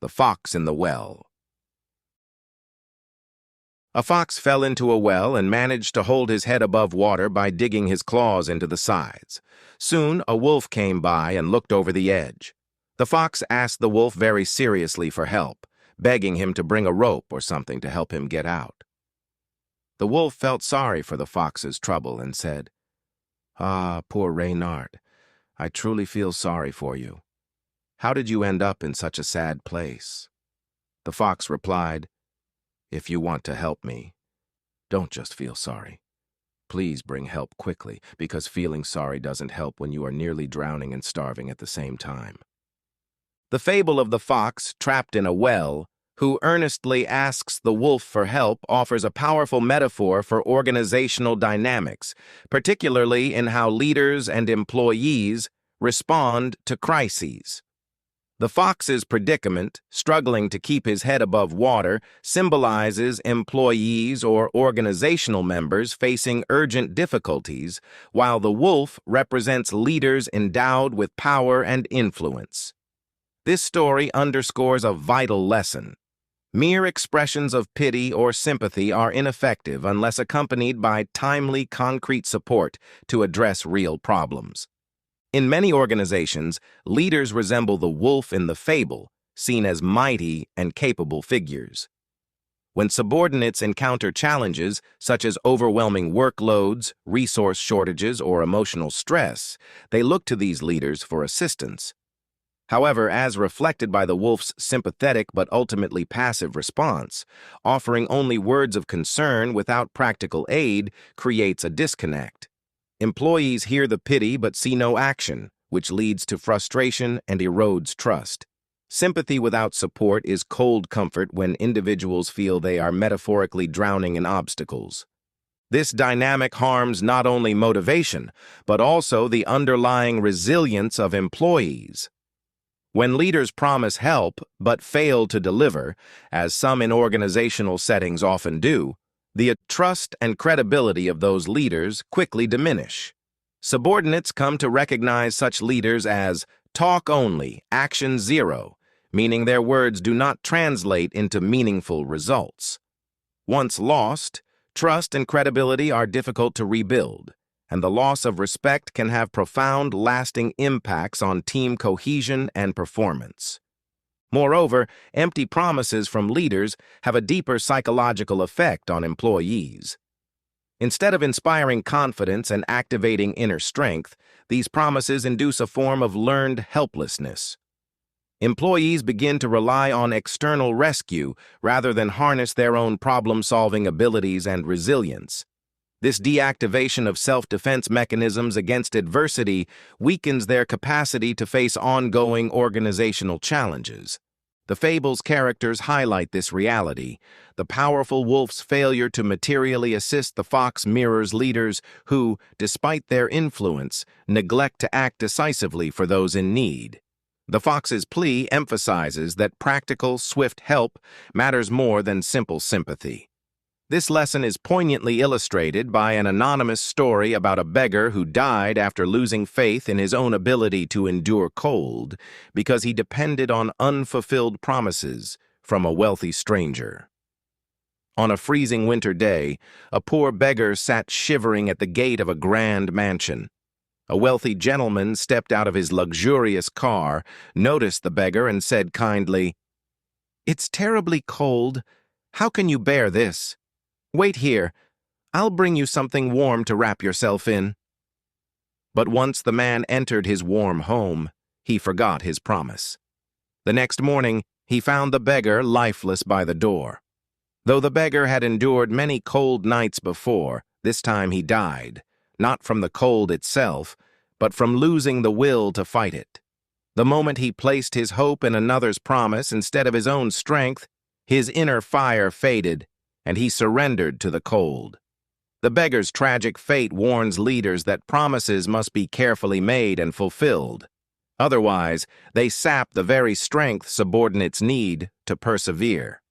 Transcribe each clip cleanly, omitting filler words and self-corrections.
The Fox in the Well. A fox fell into a well and managed to hold his head above water by digging his claws into the sides. Soon, a wolf came by and looked over the edge. The fox asked the wolf very seriously for help, begging him to bring a rope or something to help him get out. The wolf felt sorry for the fox's trouble and said, "Ah, poor Reynard, I truly feel sorry for you. How did you end up in such a sad place?" The fox replied, "If you want to help me, don't just feel sorry. Please bring help quickly, because feeling sorry doesn't help when you are nearly drowning and starving at the same time." The fable of the fox trapped in a well, who earnestly asks the wolf for help, offers a powerful metaphor for organizational dynamics, particularly in how leaders and employees respond to crises. The fox's predicament, struggling to keep his head above water, symbolizes employees or organizational members facing urgent difficulties, while the wolf represents leaders endowed with power and influence. This story underscores a vital lesson. Mere expressions of pity or sympathy are ineffective unless accompanied by timely, concrete support to address real problems. In many organizations, leaders resemble the wolf in the fable, seen as mighty and capable figures. When subordinates encounter challenges, such as overwhelming workloads, resource shortages, or emotional stress, they look to these leaders for assistance. However, as reflected by the wolf's sympathetic but ultimately passive response, offering only words of concern without practical aid creates a disconnect. Employees hear the pity but see no action, which leads to frustration and erodes trust. Sympathy without support is cold comfort when individuals feel they are metaphorically drowning in obstacles. This dynamic harms not only motivation, but also the underlying resilience of employees. When leaders promise help but fail to deliver, as some in organizational settings often do, the trust and credibility of those leaders quickly diminish. Subordinates come to recognize such leaders as talk only, action zero, meaning their words do not translate into meaningful results. Once lost, trust and credibility are difficult to rebuild, and the loss of respect can have profound, lasting impacts on team cohesion and performance. Moreover, empty promises from leaders have a deeper psychological effect on employees. Instead of inspiring confidence and activating inner strength, these promises induce a form of learned helplessness. Employees begin to rely on external rescue rather than harness their own problem-solving abilities and resilience. This deactivation of self-defense mechanisms against adversity weakens their capacity to face ongoing organizational challenges. The fable's characters highlight this reality. The powerful wolf's failure to materially assist the fox mirrors leaders who, despite their influence, neglect to act decisively for those in need. The fox's plea emphasizes that practical, swift help matters more than simple sympathy. This lesson is poignantly illustrated by an anonymous story about a beggar who died after losing faith in his own ability to endure cold because he depended on unfulfilled promises from a wealthy stranger. On a freezing winter day, a poor beggar sat shivering at the gate of a grand mansion. A wealthy gentleman stepped out of his luxurious car, noticed the beggar, and said kindly, "It's terribly cold. How can you bear this? Wait here. I'll bring you something warm to wrap yourself in." But once the man entered his warm home, he forgot his promise. The next morning, he found the beggar lifeless by the door. Though the beggar had endured many cold nights before, this time he died, not from the cold itself, but from losing the will to fight it. The moment he placed his hope in another's promise instead of his own strength, his inner fire faded, and he surrendered to the cold. The beggar's tragic fate warns leaders that promises must be carefully made and fulfilled. Otherwise, they sap the very strength subordinates need to persevere.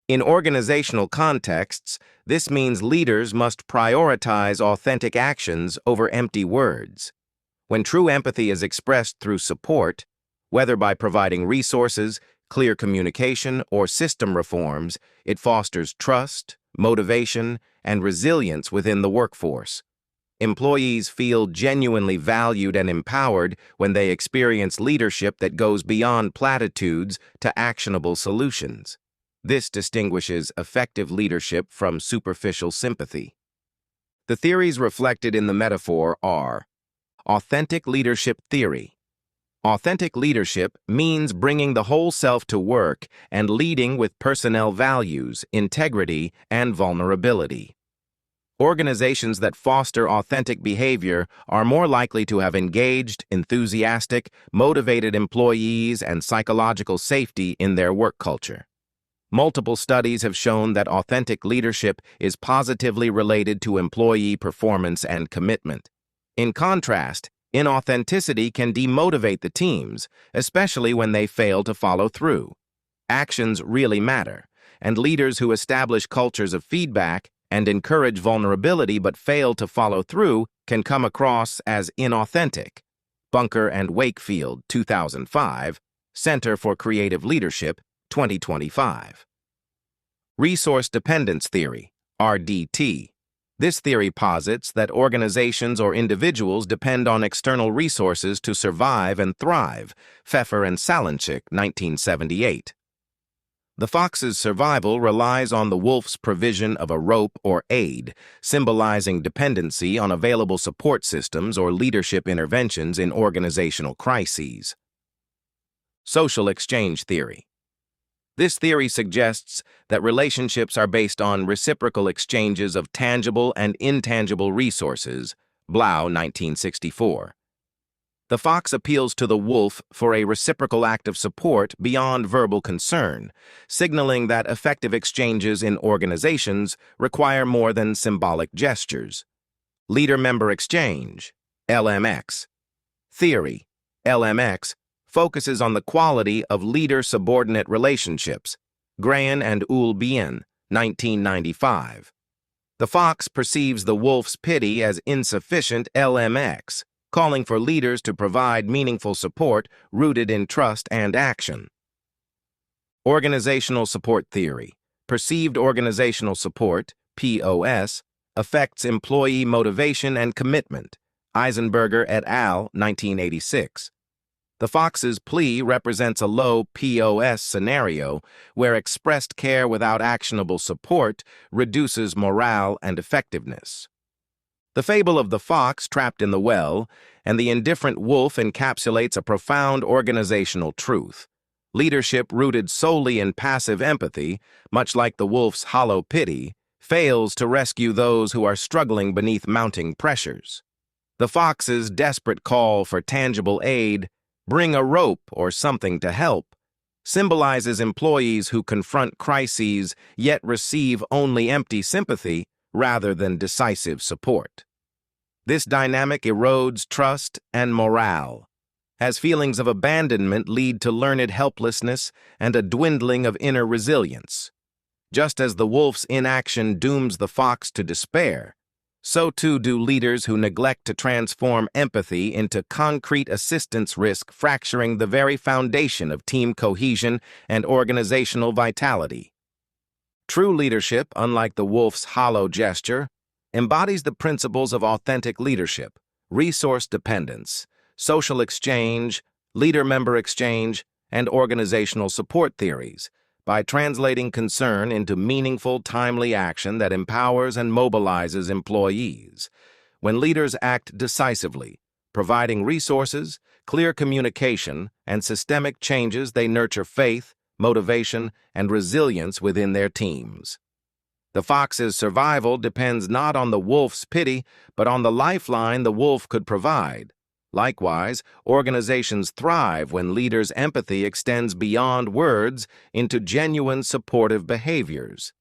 In organizational contexts, this means leaders must prioritize authentic actions over empty words. When true empathy is expressed through support, whether by providing resources, clear communication, or system reforms, it fosters trust, motivation, and resilience within the workforce. Employees feel genuinely valued and empowered when they experience leadership that goes beyond platitudes to actionable solutions. This distinguishes effective leadership from superficial sympathy. The theories reflected in the metaphor are: authentic leadership theory. Authentic leadership means bringing the whole self to work and leading with personnel values, integrity, and vulnerability. Organizations that foster authentic behavior are more likely to have engaged, enthusiastic, motivated employees and psychological safety in their work culture. Multiple studies have shown that authentic leadership is positively related to employee performance and commitment. In contrast, inauthenticity can demotivate the teams, especially when they fail to follow through. Actions really matter, and leaders who establish cultures of feedback and encourage vulnerability but fail to follow through can come across as inauthentic. Bunker and Wakefield, 2005, Center for Creative Leadership, 2025. Resource Dependence Theory, RDT. This theory posits that organizations or individuals depend on external resources to survive and thrive. Pfeffer and Salenchik, 1978. The fox's survival relies on the wolf's provision of a rope or aid, symbolizing dependency on available support systems or leadership interventions in organizational crises. Social exchange theory. This theory suggests that relationships are based on reciprocal exchanges of tangible and intangible resources. Blau, 1964. The fox appeals to the wolf for a reciprocal act of support beyond verbal concern, signaling that effective exchanges in organizations require more than symbolic gestures. Leader-member exchange, LMX. Theory, LMX, focuses on the quality of leader-subordinate relationships. Grahan and Ulbien, 1995. The fox perceives the wolf's pity as insufficient LMX, calling for leaders to provide meaningful support rooted in trust and action. Organizational support theory. Perceived organizational support, POS, affects employee motivation and commitment. Eisenberger et al., 1986. The fox's plea represents a low POS scenario where expressed care without actionable support reduces morale and effectiveness. The fable of the fox trapped in the well and the indifferent wolf encapsulates a profound organizational truth. Leadership rooted solely in passive empathy, much like the wolf's hollow pity, fails to rescue those who are struggling beneath mounting pressures. The fox's desperate call for tangible aid, "Bring a rope or something to help," symbolizes employees who confront crises yet receive only empty sympathy rather than decisive support. This dynamic erodes trust and morale, as feelings of abandonment lead to learned helplessness and a dwindling of inner resilience. Just as the wolf's inaction dooms the fox to despair, so too do leaders who neglect to transform empathy into concrete assistance risk fracturing the very foundation of team cohesion and organizational vitality. True leadership, unlike the wolf's hollow gesture, embodies the principles of authentic leadership, resource dependence, social exchange, leader-member exchange, and organizational support theories, by translating concern into meaningful, timely action that empowers and mobilizes employees. When leaders act decisively, providing resources, clear communication, and systemic changes, they nurture faith, motivation, and resilience within their teams. The fox's survival depends not on the wolf's pity, but on the lifeline the wolf could provide. Likewise, organizations thrive when leaders' empathy extends beyond words into genuine supportive behaviors.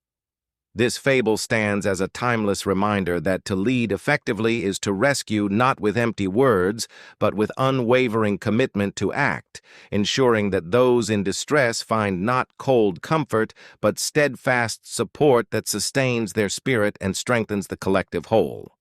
This fable stands as a timeless reminder that to lead effectively is to rescue not with empty words, but with unwavering commitment to act, ensuring that those in distress find not cold comfort, but steadfast support that sustains their spirit and strengthens the collective whole.